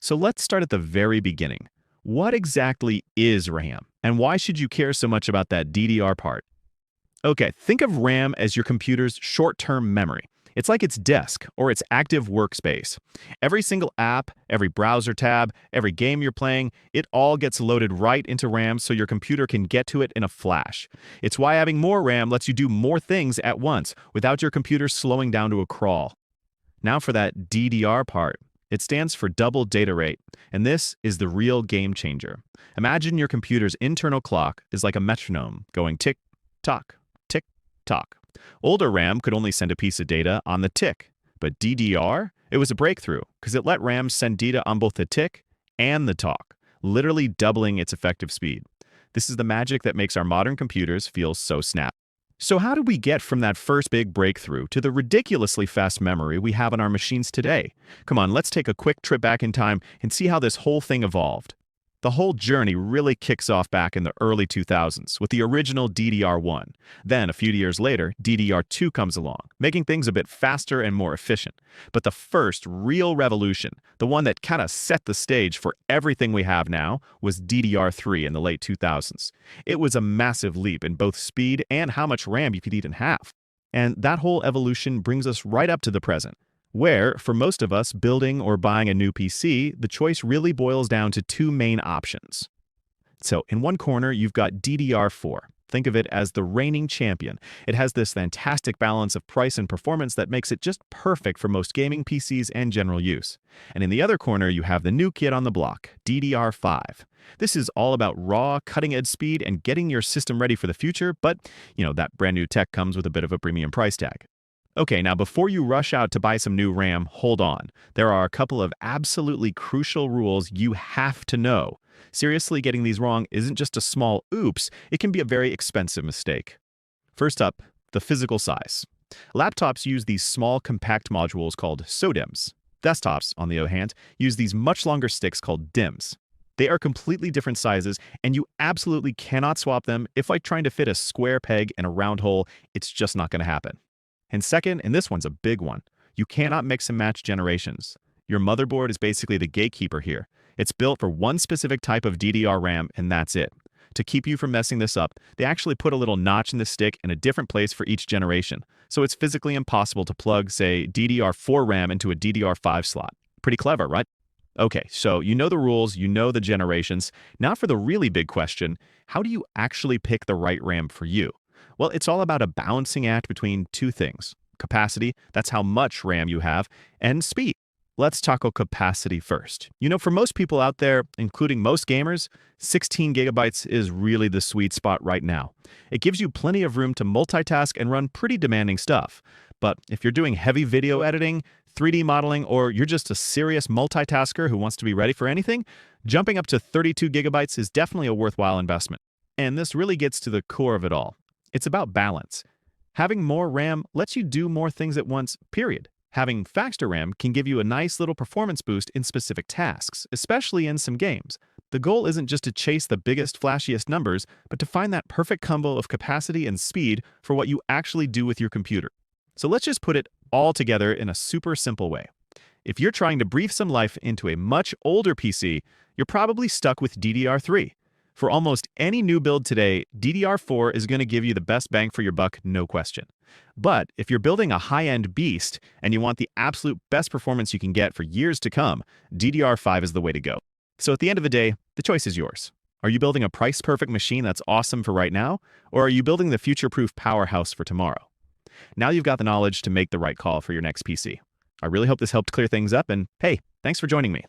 So let's start at the very beginning. What exactly is RAM, and why should you care so much about that DDR part? Okay, think of RAM as your computer's short-term memory. It's like its disk or its active workspace. Every single app, every browser tab, every game you're playing, it all gets loaded right into RAM so your computer can get to it in a flash. It's why having more RAM lets you do more things at once without your computer slowing down to a crawl. Now for that DDR part. It stands for double data rate, and this is the real game changer. Imagine your computer's internal clock is like a metronome going tick, tock, tick, tock. Older RAM could only send a piece of data on the tick, but DDR, it was a breakthrough because it let RAM send data on both the tick and the talk, literally doubling its effective speed. This is the magic that makes our modern computers feel so snappy. So how did we get from that first big breakthrough to the ridiculously fast memory we have on our machines today? Come on, let's take a quick trip back in time and see how this whole thing evolved. The whole journey really kicks off back in the early 2000s with the original DDR1. Then, a few years later, DDR2 comes along, making things a bit faster and more efficient. But the first real revolution, the one that kind of set the stage for everything we have now, was DDR3 in the late 2000s. It was a massive leap in both speed and how much RAM you could even have. And that whole evolution brings us right up to the present, where, for most of us building or buying a new PC, the choice really boils down to two main options. So, in one corner, you've got DDR4. Think of it as the reigning champion. It has this fantastic balance of price and performance that makes it just perfect for most gaming PCs and general use. And in the other corner, you have the new kid on the block, DDR5. This is all about raw, cutting-edge speed and getting your system ready for the future, but, that brand new tech comes with a bit of a premium price tag. Okay, now before you rush out to buy some new RAM, hold on. There are a couple of absolutely crucial rules you have to know. Seriously, getting these wrong isn't just a small oops, it can be a very expensive mistake. First up, the physical size. Laptops use these small compact modules called SODIMMs. Desktops, on the other hand, use these much longer sticks called DIMMs. They are completely different sizes, and you absolutely cannot swap them. If like trying to fit a square peg in a round hole, it's just not going to happen. And second, and this one's a big one, you cannot mix and match generations. Your motherboard is basically the gatekeeper here. It's built for one specific type of DDR RAM, and that's it. To keep you from messing this up, they actually put a little notch in the stick in a different place for each generation, so it's physically impossible to plug, say, DDR4 RAM into a DDR5 slot. Pretty clever, right? Okay, so you know the rules, you know the generations. Now for the really big question, how do you actually pick the right RAM for you? Well, it's all about a balancing act between two things. Capacity, that's how much RAM you have, and speed. Let's tackle capacity first. For most people out there, including most gamers, 16 gigabytes is really the sweet spot right now. It gives you plenty of room to multitask and run pretty demanding stuff. But if you're doing heavy video editing, 3D modeling, or you're just a serious multitasker who wants to be ready for anything, jumping up to 32 gigabytes is definitely a worthwhile investment. And this really gets to the core of it all. It's about balance. Having more RAM lets you do more things at once, period. Having faster RAM can give you a nice little performance boost in specific tasks, especially in some games. The goal isn't just to chase the biggest, flashiest numbers, but to find that perfect combo of capacity and speed for what you actually do with your computer. So let's just put it all together in a super simple way. If you're trying to breathe some life into a much older PC, you're probably stuck with DDR3. For almost any new build today, DDR4 is going to give you the best bang for your buck, no question. But if you're building a high-end beast and you want the absolute best performance you can get for years to come, DDR5 is the way to go. So at the end of the day, the choice is yours. Are you building a price-perfect machine that's awesome for right now, or are you building the future-proof powerhouse for tomorrow? Now you've got the knowledge to make the right call for your next PC. I really hope this helped clear things up, and hey, thanks for joining me.